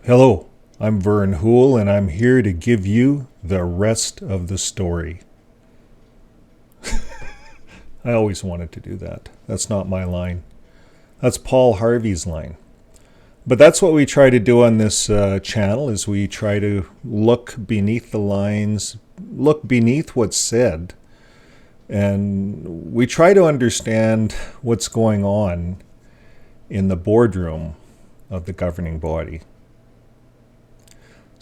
Hello, I'm Vern Hool, and I'm here to give you the rest of the story. I always wanted to do that. That's not my line. That's Paul Harvey's line. But that's what we try to do on this channel, is we try to look beneath the lines, look beneath what's said, and we try to understand what's going on in the boardroom of the governing body.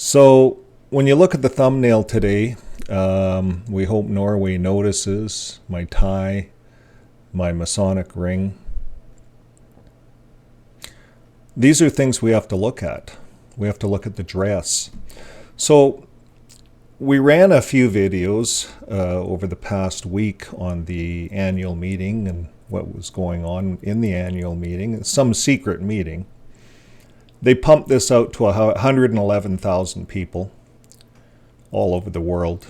So when you look at the thumbnail today, we hope Norway notices my tie, my Masonic ring. These are things we have to look at. We have to look at the dress. So we ran a few videos over the past week on the annual meeting and what was going on in the annual meeting. It's some secret meeting. They pumped this out to 111,000 people all over the world.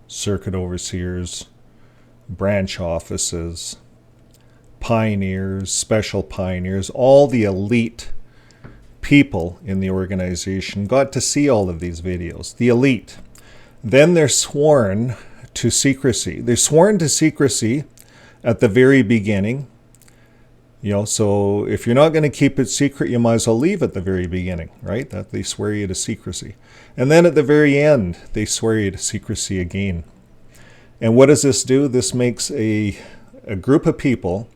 Circuit overseers, branch offices, pioneers, special pioneers, all the elite people in the organization got to see all of these videos. The elite. Then they're sworn to secrecy. They're sworn to secrecy at the very beginning. So if you're not going to keep it secret, you might as well leave at the very beginning, right? That they swear you to secrecy. And then at the very end, they swear you to secrecy again. And what does this do? This makes a group of people,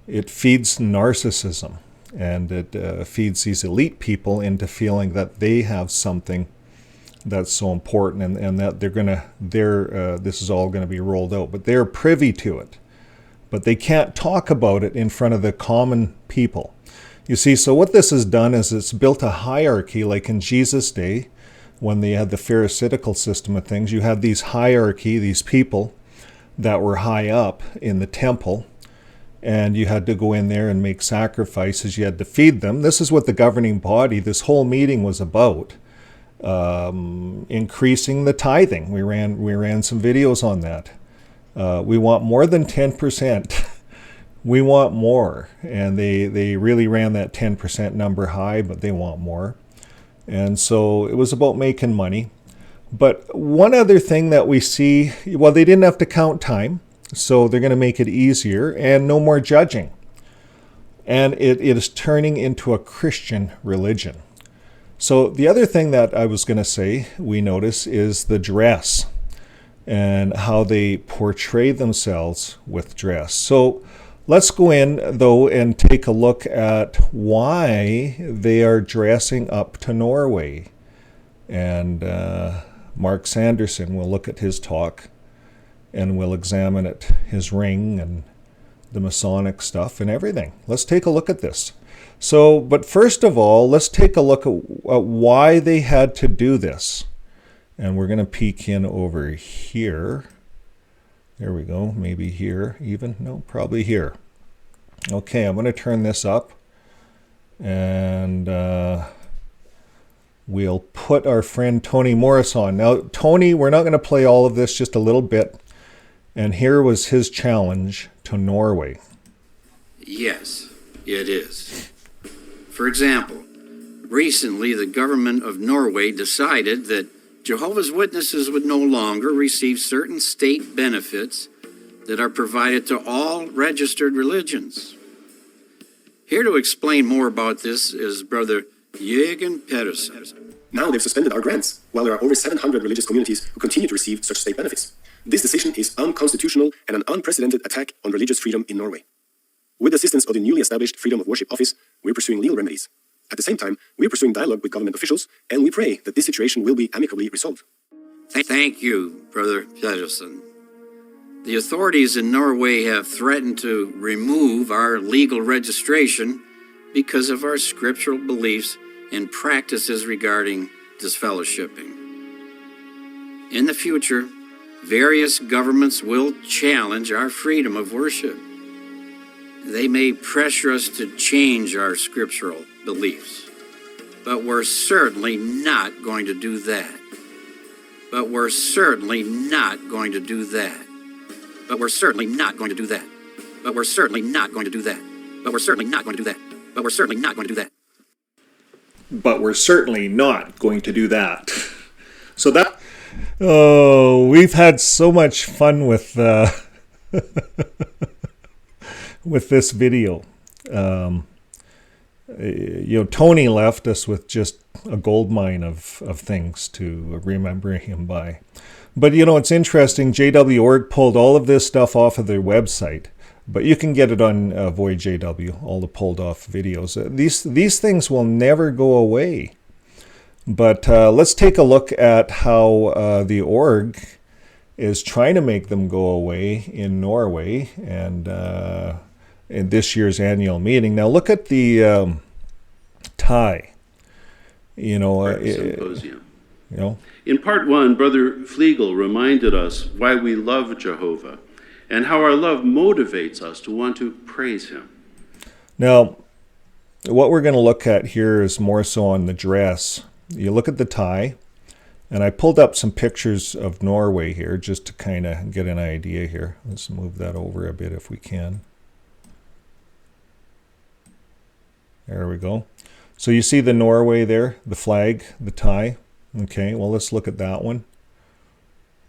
it feeds narcissism, and it feeds these elite people into feeling that they have something that's so important, and that this is all going to be rolled out, but they're privy to it. But they can't talk about it in front of the common people. You see, so what this has done is it's built a hierarchy, like in Jesus' day, when they had the Pharisaical system of things. You had these hierarchy, these people that were high up in the temple, and you had to go in there and make sacrifices. You had to feed them. This is what the governing body, this whole meeting was about. Increasing the tithing. We ran some videos on that. We want more than 10%. We want more. And they really ran that 10% number high, but they want more. And so it was about making money. But one other thing that we see, well, they didn't have to count time, so they're going to make it easier, and no more judging. And it is turning into a Christian religion. So the other thing that I was going to say we notice is the dress and how they portray themselves with dress. So let's go in, though, and take a look at why they are dressing up to Norway. And Mark Sanderson will look at his talk, and we'll examine it, his ring and the Masonic stuff and everything. Let's take a look at this. So, but first of all, let's take a look at why they had to do this. And we're going to peek in over here. There we go. Maybe here even. No, probably here. Okay, I'm going to turn this up. And we'll put our friend Tony Morris on. Now, Tony, we're not going to play all of this, just a little bit. And here was his challenge to Norway. Yes, it is. For example, recently the government of Norway decided that Jehovah's Witnesses would no longer receive certain state benefits that are provided to all registered religions. Here to explain more about this is Brother Petition. Now they've suspended our grants, while there are over 700 religious communities who continue to receive such state benefits. This decision is unconstitutional and an unprecedented attack on religious freedom in Norway. With the assistance of the newly established Freedom of Worship Office, we're pursuing legal remedies. At the same time, we're pursuing dialogue with government officials, and we pray that this situation will be amicably resolved. Thank you, Brother Petition. The authorities in Norway have threatened to remove our legal registration because of our scriptural beliefs and practices regarding disfellowshipping. In the future, various governments will challenge our freedom of worship. They may pressure us to change our scriptural beliefs, but we're certainly not going to do that. But we're certainly not going to do that. But we're certainly not going to do that. But we're certainly not going to do that. But we're certainly not going to do that. But we're certainly not going to do that. but we're certainly not going to do that. So that, oh, we've had so much fun with with this video. Tony left us with just a gold mine of things to remember him by. But it's interesting, JW.org pulled all of this stuff off of their website, but you can get it on AvoidJw, all the pulled off videos. These things will never go away. But let's take a look at how the org is trying to make them go away in Norway and in this year's annual meeting. Now look at the tie. Symposium. In part one, Brother Flegel reminded us why we love Jehovah and how our love motivates us to want to praise him. Now, what we're going to look at here is more so on the dress. You look at the tie, and I pulled up some pictures of Norway here just to kind of get an idea here. Let's move that over a bit if we can. There we go. So you see the Norway there, the flag, the tie. Okay, well, let's look at that one.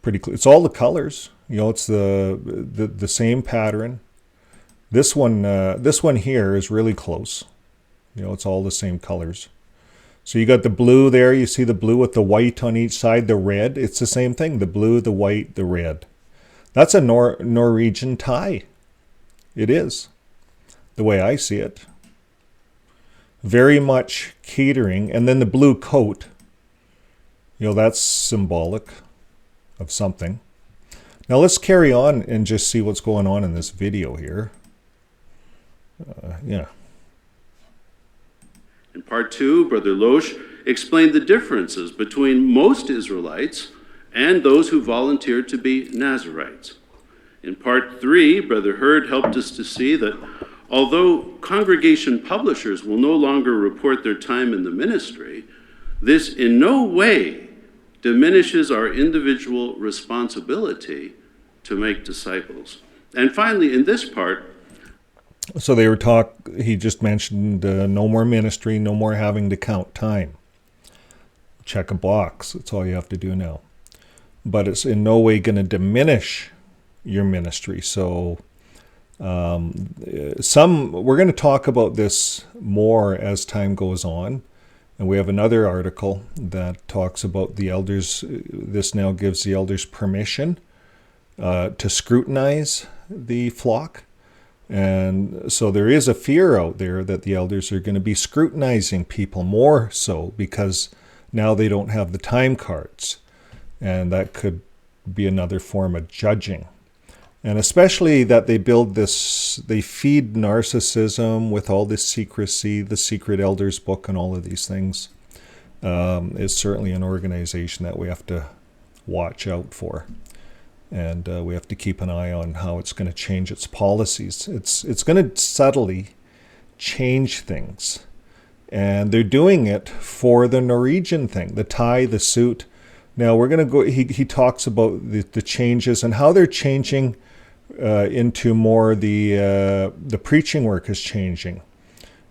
Pretty clear. It's all the colors. It's the same pattern. This one here is really close. It's all the same colors. So you got the blue there. You see the blue with the white on each side, the red. It's the same thing. The blue, the white, the red. That's a Norwegian tie. It is, the way I see it. Very much catering. And then the blue coat, that's symbolic of something. Now let's carry on and just see what's going on in this video here. Yeah. In part two, Brother Loesch explained the differences between most Israelites and those who volunteered to be Nazarites. In part three, Brother Hurd helped us to see that although congregation publishers will no longer report their time in the ministry, this in no way diminishes our individual responsibility to make disciples. And finally, in this part, so he just mentioned no more ministry, no more having to count time. Check a box. That's all you have to do now. But it's in no way going to diminish your ministry. So we're going to talk about this more as time goes on. And we have another article that talks about the elders. This now gives the elders permission to scrutinize the flock. And so there is a fear out there that the elders are going to be scrutinizing people more so because now they don't have the time cards. And that could be another form of judging. And especially that they feed narcissism with all this secrecy, the Secret Elders book and all of these things is certainly an organization that we have to watch out for. And we have to keep an eye on how it's going to change its policies. It's going to subtly change things. And they're doing it for the Norwegian thing, the tie, the suit. Now we're going to go, he talks about the changes and how they're changing into more the preaching work is changing.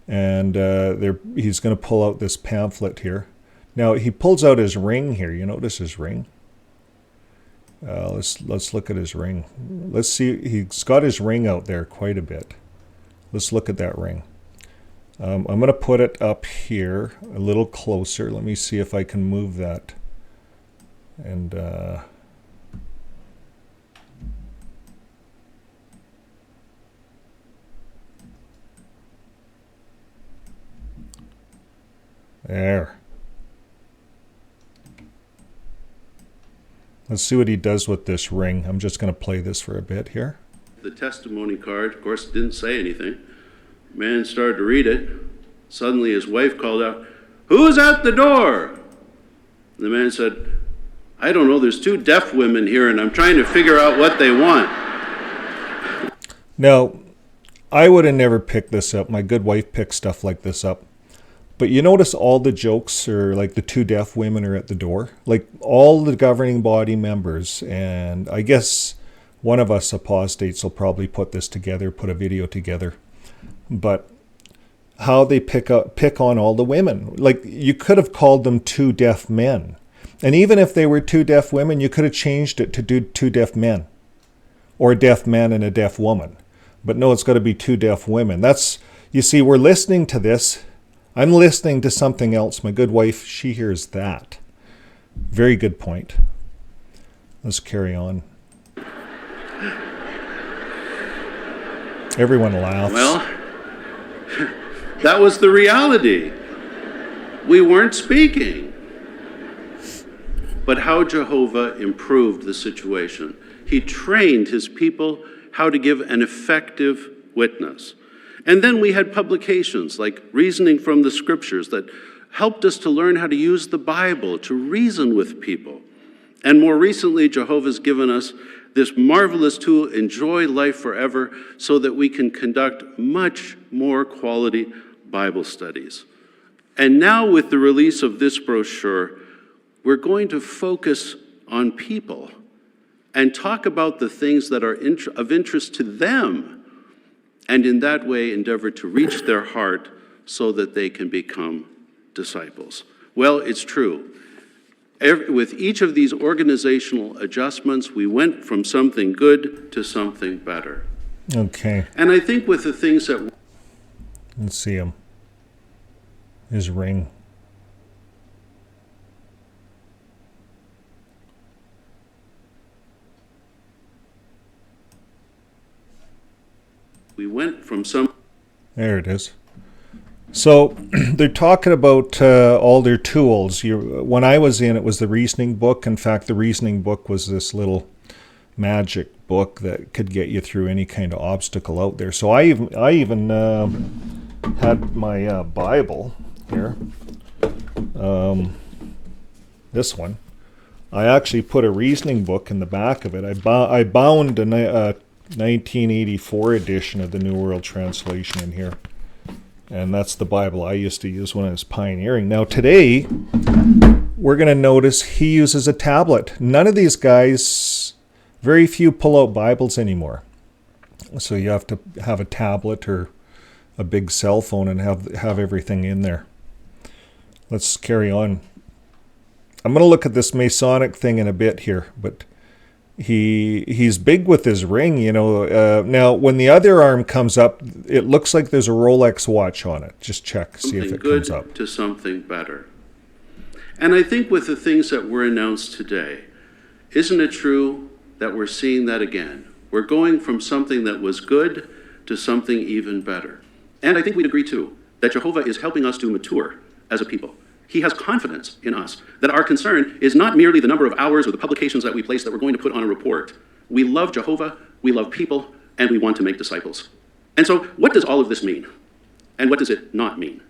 And he's going to pull out this pamphlet here. Now he pulls out his ring here. You notice his ring? Let's look at his ring. Let's see. He's got his ring out there quite a bit. Let's look at that ring. I'm going to put it up here a little closer. Let me see if I can move that. And there. Let's see what he does with this ring. I'm just going to play this for a bit here. The testimony card, of course, didn't say anything. Man started to read it. Suddenly his wife called out, "Who's at the door?" The man said, "I don't know, there's two deaf women here and I'm trying to figure out what they want." Now, I would have never picked this up. My good wife picked stuff like this up. But you notice all the jokes are like the two deaf women are at the door. Like all the governing body members. And I guess one of us apostates will probably put this together, put a video together. But how they pick on all the women. Like, you could have called them two deaf men. And even if they were two deaf women, you could have changed it to do two deaf men. Or a deaf man and a deaf woman. But no, it's got to be two deaf women. That's, you see, we're listening to this. I'm listening to something else. My good wife, she hears that. Very good point. Let's carry on. Everyone laughs. Well, that was the reality. We weren't speaking. But how Jehovah improved the situation. He trained his people how to give an effective witness. And then we had publications like Reasoning from the Scriptures that helped us to learn how to use the Bible to reason with people. And more recently, Jehovah's given us this marvelous tool, Enjoy Life Forever, so that we can conduct much more quality Bible studies. And now with the release of this brochure, we're going to focus on people and talk about the things that are of interest to them, and in that way endeavor to reach their heart so that they can become disciples. Well, it's true. With each of these organizational adjustments, we went from something good to something better. Okay. And I think with the things that... Let's see him. His ring. We went from some... There it is. So they're talking about all their tools. When I was in, it was the reasoning book. In fact, the reasoning book was this little magic book that could get you through any kind of obstacle out there. So I even had my Bible here. This one. I actually put a reasoning book in the back of it. I bound a 1984 edition of the New World Translation in here. And that's the Bible I used to use when I was pioneering. Now today, we're going to notice he uses a tablet. None of these guys, very few pull out Bibles anymore. So you have to have a tablet or a big cell phone and have everything in there. Let's carry on. I'm going to look at this Masonic thing in a bit here, but he's big with his ring, you know. Now, when the other arm comes up, it looks like there's a Rolex watch on it. Just check, see if it comes up. To something better. And I think with the things that were announced today, isn't it true that we're seeing that again? We're going from something that was good to something even better. And I think we'd agree, too, that Jehovah is helping us to mature as a people. He has confidence in us that our concern is not merely the number of hours or the publications that we place that we're going to put on a report. We love Jehovah, we love people, and we want to make disciples. And so what does all of this mean? And what does it not mean?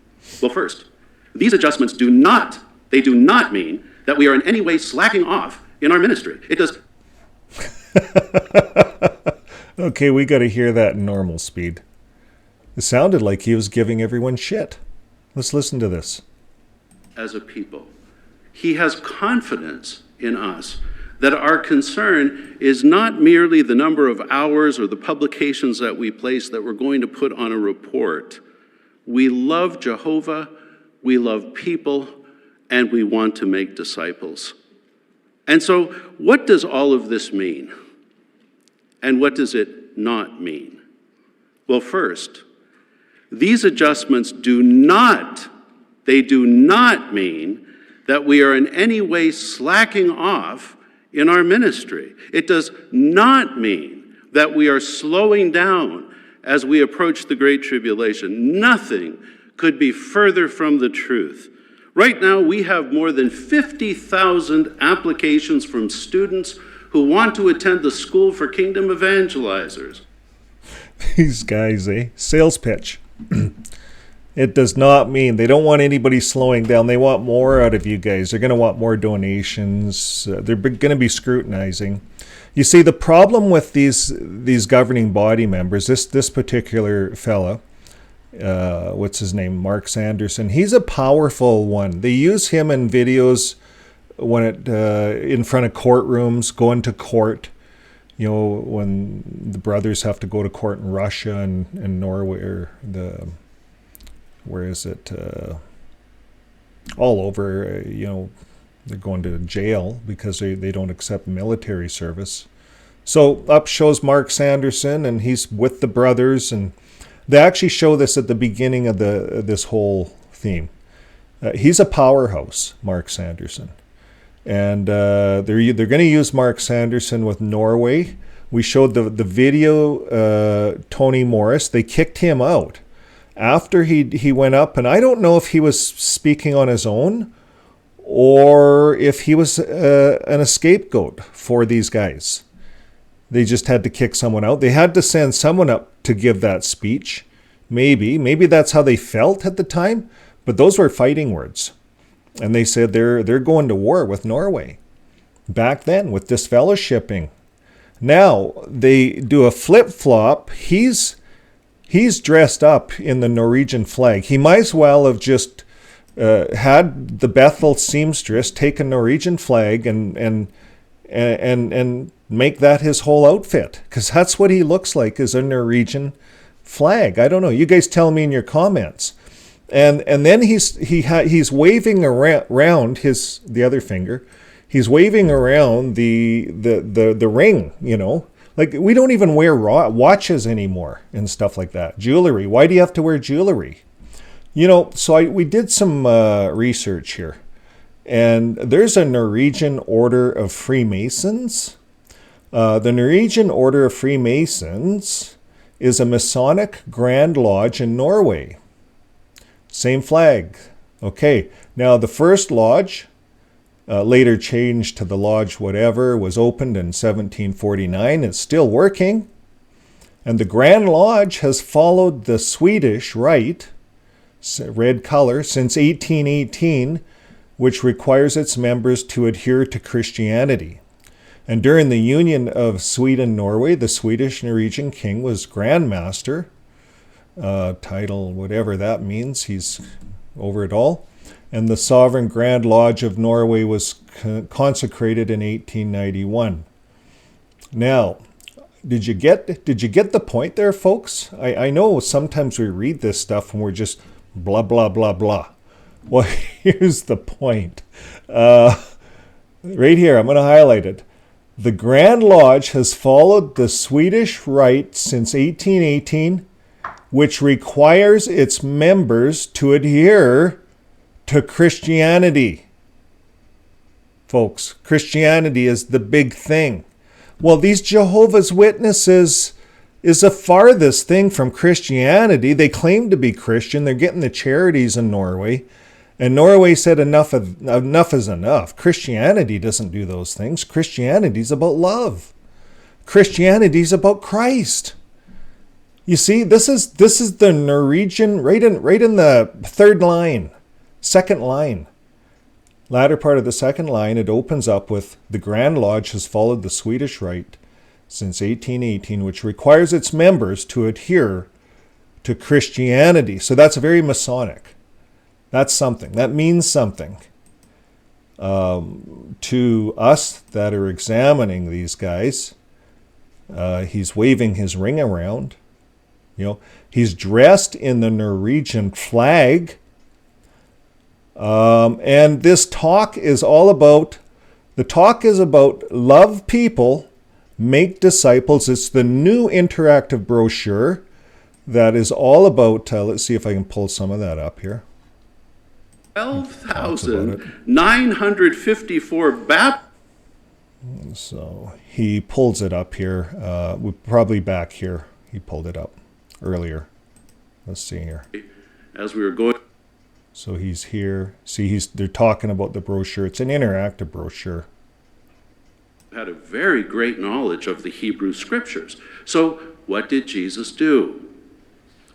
Well, first, these adjustments do not mean that we are in any way slacking off in our ministry. It does. Okay, we got to hear that in normal speed. It sounded like he was giving everyone shit. Let's listen to this. As a people, he has confidence in us that our concern is not merely the number of hours or the publications that we place that we're going to put on a report. We love Jehovah, we love people, and we want to make disciples. And so, what does all of this mean? And what does it not mean? Well, first, these adjustments do not mean that we are in any way slacking off in our ministry. It does not mean that we are slowing down as we approach the Great Tribulation. Nothing could be further from the truth. Right now, we have more than 50,000 applications from students who want to attend the School for Kingdom Evangelizers. These guys, sales pitch. It does not mean they don't want anybody slowing down. They want more out of you guys. They're going to want more donations. They're going to be scrutinizing. You see, the problem with these governing body members, this particular fella, what's his name, Mark Sanderson, he's a powerful one. They use him in videos when in front of courtrooms, going to court. You know, when the brothers have to go to court in Russia and Norway, or where is it? All over, they're going to jail because they don't accept military service. So up shows Mark Sanderson, and he's with the brothers, and they actually show this at the beginning of this whole theme. He's a powerhouse, Mark Sanderson. And they're going to use Mark Sanderson with Norway. We showed the video, Tony Morris. They kicked him out after he went up. And I don't know if he was speaking on his own or if he was a scapegoat for these guys. They just had to kick someone out. They had to send someone up to give that speech. Maybe that's how they felt at the time. But those were fighting words. And they said they're going to war with Norway. Back then, with disfellowshipping. Now, they do a flip-flop. He's dressed up in the Norwegian flag. He might as well have just had the Bethel seamstress take a Norwegian flag and make that his whole outfit. Because that's what he looks like, is a Norwegian flag. I don't know. You guys tell me in your comments. And then he's waving around the other finger. He's waving around the ring, Like, we don't even wear watches anymore and stuff like that. Jewelry. Why do you have to wear jewelry? So we did some research here. And there's a Norwegian Order of Freemasons. The Norwegian Order of Freemasons is a Masonic Grand Lodge in Norway. Same flag. Okay, now the first lodge, later changed to the Lodge whatever, was opened in 1749. It's still working. And the Grand Lodge has followed the Swedish Rite, red color, since 1818, which requires its members to adhere to Christianity. And during the union of Sweden-Norway, the Swedish Norwegian king was Grand Master, title, whatever that means, he's over it all. And the Sovereign Grand Lodge of Norway was consecrated in 1891. Now, did you get the point there, folks? I know sometimes we read this stuff and we're just blah, blah, blah, blah. Well, here's the point. Right here, I'm going to highlight it. The Grand Lodge has followed the Swedish Rite since 1818, which requires its members to adhere to Christianity. Folks, Christianity is the big thing. Well, these Jehovah's Witnesses is the farthest thing from Christianity. They claim to be Christian. They're getting the charities in Norway. And Norway said enough is enough. Christianity doesn't do those things. Christianity is about love. Christianity is about Christ. You see, this is the Norwegian, right in the third line, second line. Latter part of the second line, it opens up with, the Grand Lodge has followed the Swedish Rite since 1818, which requires its members to adhere to Christianity. So that's very Masonic. That's something. That means something to us that are examining these guys. He's waving his ring around. He's dressed in the Norwegian flag. And this talk is all about, love people, make disciples. It's the new interactive brochure that is all about, let's see if I can pull some of that up here. 12,954 Baptists. So he pulls it up here. Probably back here. He pulled it up earlier. Let's see here. As we were going. So he's here. See, they're talking about the brochure. It's an interactive brochure. Had a very great knowledge of the Hebrew scriptures. So what did Jesus do?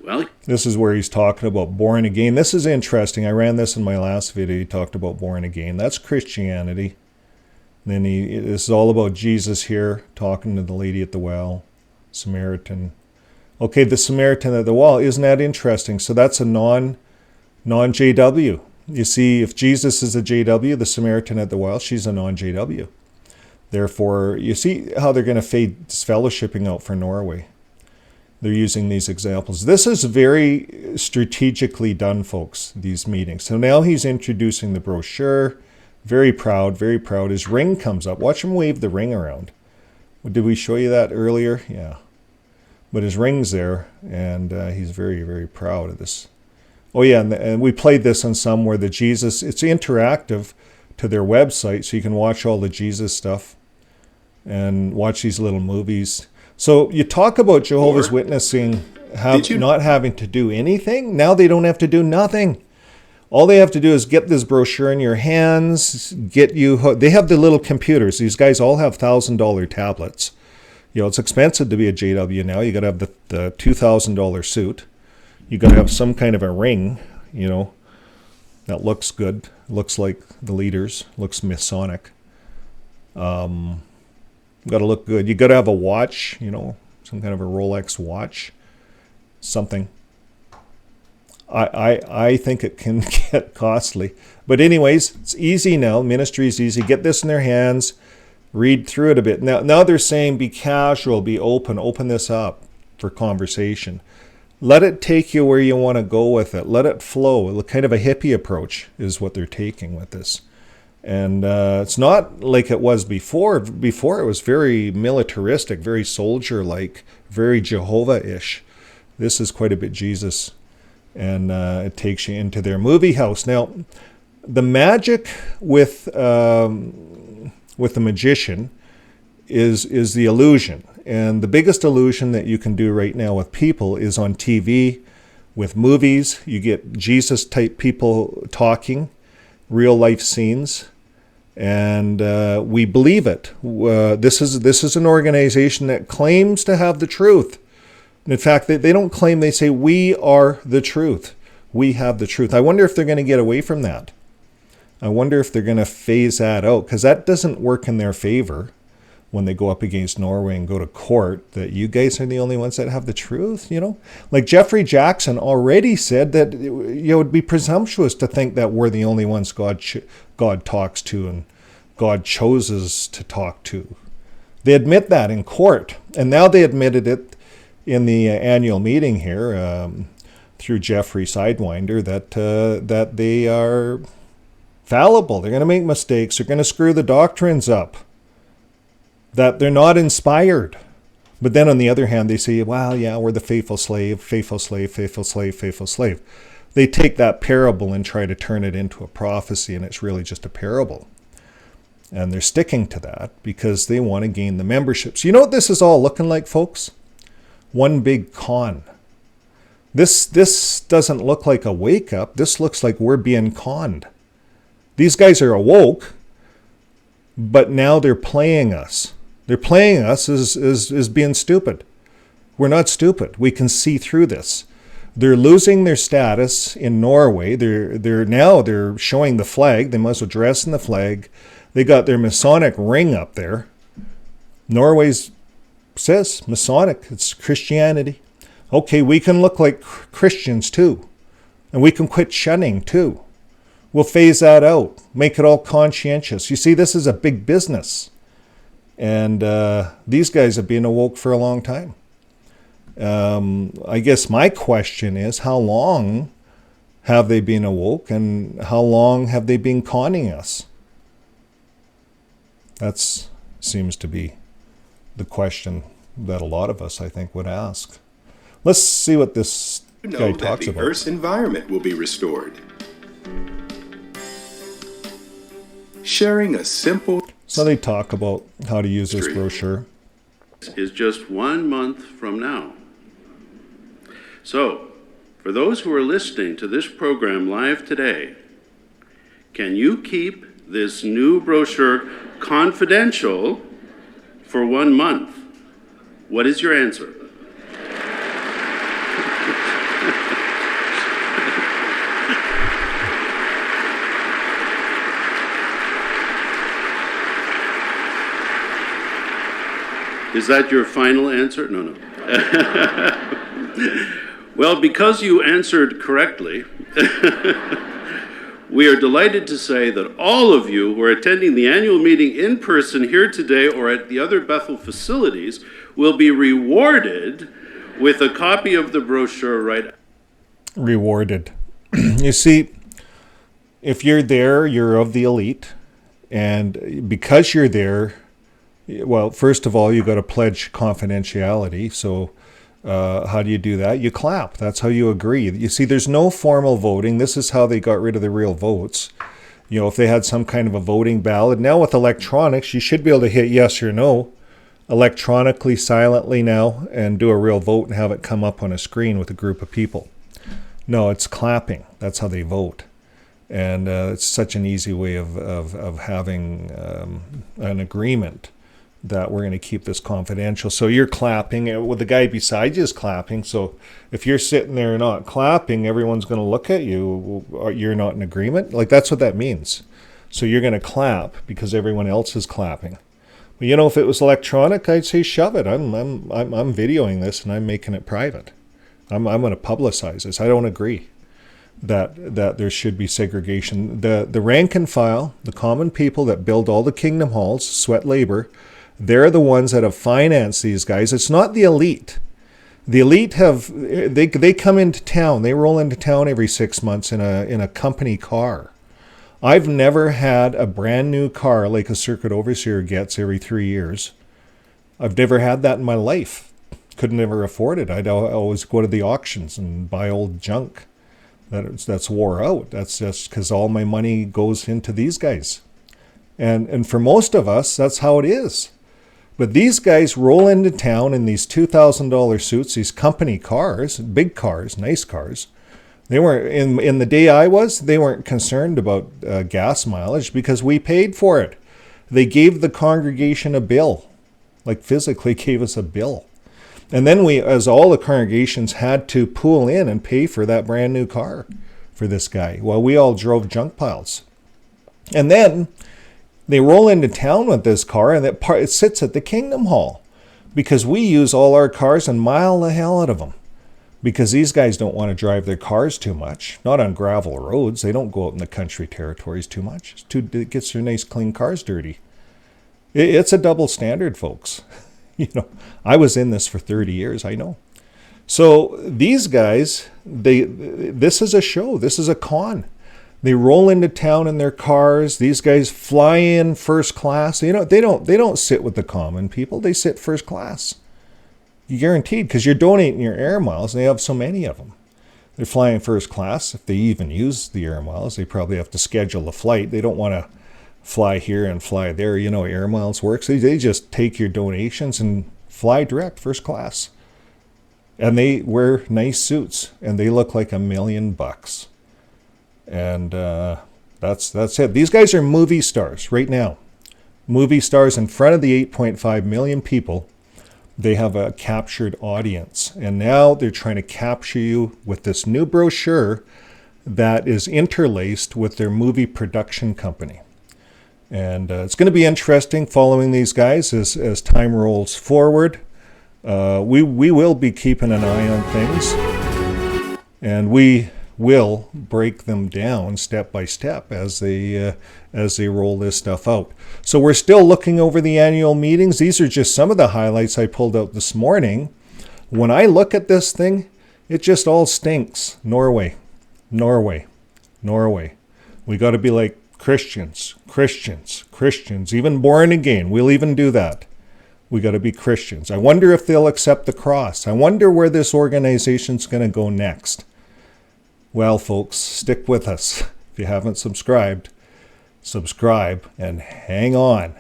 Well, this is where he's talking about born again. This is interesting. I ran this in my last video. He talked about born again. That's Christianity. And then this is all about Jesus here, talking to the lady at the well, Samaritan. Okay, the Samaritan at the well. Isn't that interesting? So that's a non-JW. You see, if Jesus is a JW, the Samaritan at the well, she's a non-JW. Therefore, you see how they're going to fade fellowshipping out for Norway. they're using these examples. This is very strategically done, folks, these meetings. So now he's introducing the brochure. Very proud, very proud. His ring comes up. Watch him wave the ring around. Did we show you that earlier? Yeah. But his ring's there, and he's very, very proud of this. Oh, yeah, and we played this on some where the Jesus, it's interactive to their website, so you can watch all the Jesus stuff and watch these little movies. So you talk about Jehovah's Witnessing not having to do anything. Now they don't have to do nothing. All they have to do is get this brochure in your hands, they have the little computers. These guys all have $1,000 tablets. You know, it's expensive to be a JW now. You got to have the $2,000 suit. You got to have some kind of a ring, you know, that looks good. Looks like the leaders. Looks Masonic. Got to look good. You got to have a watch, you know, some kind of a Rolex watch, something. I think it can get costly. But anyways, it's easy now. Ministry is easy. Get this in their hands. Read through it a bit. Now they're saying be casual, be open. Open this up for conversation. Let it take you where you want to go with it. Let it flow. Kind of a hippie approach is what they're taking with this. And it's not like it was before. Before it was very militaristic, very soldier-like, very Jehovah-ish. This is quite a bit Jesus. And it takes you into their movie house. Now, the magic with the magician is the illusion. And the biggest illusion that you can do right now with people is on TV, with movies. You get Jesus-type people talking, real-life scenes, and we believe it. This is an organization that claims to have the truth. In fact, they don't claim, they say, we are the truth. We have the truth. I wonder if they're going to get away from that. I wonder if they're going to phase that out, because that doesn't work in their favor when they go up against Norway and go to court, that you guys are the only ones that have the truth, you know? Like Jeffrey Jackson already said that it would be presumptuous to think that we're the only ones God talks to and God chooses to talk to. They admit that in court, and now they admitted it in the annual meeting here through Jeffrey Sidewinder that they are fallible. They're going to make mistakes. They're going to screw the doctrines up. That they're not inspired. But then on the other hand, they say, well, yeah, we're the faithful slave, faithful slave, faithful slave, faithful slave. They take that parable and try to turn it into a prophecy, and it's really just a parable. And they're sticking to that because they want to gain the memberships. You know what this is all looking like, folks? One big con. This doesn't look like a wake-up. This looks like we're being conned. These guys are awoke, but now they're playing us. They're playing us as being stupid. We're not stupid. We can see through this. They're losing their status in Norway. They're showing the flag. They must have dressed in the flag. They got their Masonic ring up there. Norway's says Masonic. It's Christianity. Okay, we can look like Christians too. And we can quit shunning too. We'll phase that out. Make it all conscientious. You see, this is a big business. And these guys have been awoke for a long time. I guess my question is, how long have they been awoke and how long have they been conning us? That seems to be the question that a lot of us, I think, would ask. Let's see what this guy talks about. The Earth's environment will be restored. Sharing a simple... So they talk about how to use this brochure. Is just 1 month from now. So, for those who are listening to this program live today, can you keep this new brochure confidential for 1 month? What is your answer? Is that your final answer? No. Well, because you answered correctly, we are delighted to say that all of you who are attending the annual meeting in person here today or at the other Bethel facilities will be rewarded with a copy of the brochure right Rewarded. You see, if you're there, you're of the elite. And because you're there, well, first of all, you got to pledge confidentiality. So how do you do that? You clap. That's how you agree. You see, there's no formal voting. This is how they got rid of the real votes. You know, if they had some kind of a voting ballot. Now with electronics, you should be able to hit yes or no electronically, silently now, and do a real vote and have it come up on a screen with a group of people. No, it's clapping. That's how they vote. And it's such an easy way of having an agreement that we're going to keep this confidential. So you're clapping, well, the guy beside you is clapping. So if you're sitting there not clapping, everyone's going to look at you. You're not in agreement. Like, that's what that means. So you're going to clap because everyone else is clapping. But you know, if it was electronic, I'd say shove it. I'm videoing this and I'm making it private. I'm going to publicize this. I don't agree that there should be segregation. The rank and file, the common people that build all the kingdom halls, sweat labor, they're the ones that have financed these guys. It's not the elite. The elite they come into town. They roll into town every 6 months in a company car. I've never had a brand new car like a circuit overseer gets every 3 years. I've never had that in my life. Could never afford it. I'd always go to the auctions and buy old junk that's wore out. That's just because all my money goes into these guys. And for most of us, that's how it is. But these guys roll into town in these $2,000 suits, these company cars, big cars, nice cars. They weren't, in the day I was, they weren't concerned about gas mileage because we paid for it. They gave the congregation a bill, like physically gave us a bill. And then we, as all the congregations, had to pool in and pay for that brand new car for this guy while we all drove junk piles. And then they roll into town with this car and it sits at the Kingdom Hall because we use all our cars and mile the hell out of them. Because these guys don't want to drive their cars too much, not on gravel roads. They don't go out in the country territories too much. It gets their nice clean cars dirty. It's a double standard, folks. You know, I was in this for 30 years, I know. So these guys, this is a show. This is a con. They roll into town in their cars. These guys fly in first class. You know, they don't sit with the common people. They sit first class. You're guaranteed, because you're donating your air miles, and they have so many of them. They're flying first class. If they even use the air miles, they probably have to schedule a flight. They don't want to fly here and fly there. You know, air miles works. They just take your donations and fly direct, first class. And they wear nice suits, and they look like $1 million. And that's it. These guys are movie stars right now. Movie stars in front of the 8.5 million people. They have a captured audience. And now they're trying to capture you with this new brochure that is interlaced with their movie production company. And it's going to be interesting following these guys as time rolls forward. We will be keeping an eye on things. And we will break them down step by step as they roll this stuff out. So we're still looking over the annual meetings. These are just some of the highlights I pulled out this morning. When I look at this thing, it just all stinks. Norway. We got to be like Christians, even born again. We'll even do that. We got to be Christians. I wonder if they'll accept the cross. I wonder where this organization's going to go next. Well, folks, stick with us. If you haven't subscribed, subscribe and hang on,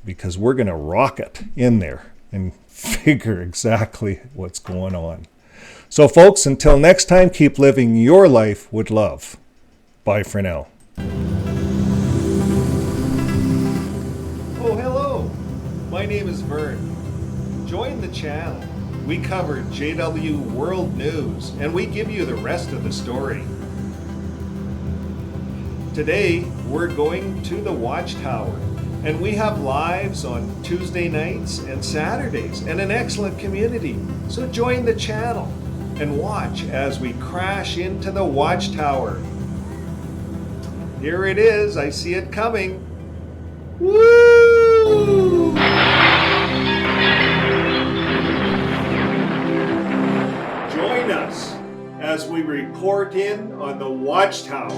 because we're going to rock it in there and figure exactly what's going on. So, folks, until next time, keep living your life with love. Bye for now. Oh, hello. My name is Vern. Join the channel. We cover JW World News, and we give you the rest of the story. Today, we're going to the Watchtower, and we have lives on Tuesday nights and Saturdays, and an excellent community. So join the channel and watch as we crash into the Watchtower. Here it is. I see it coming. Woo! as we report in on the Watchtower.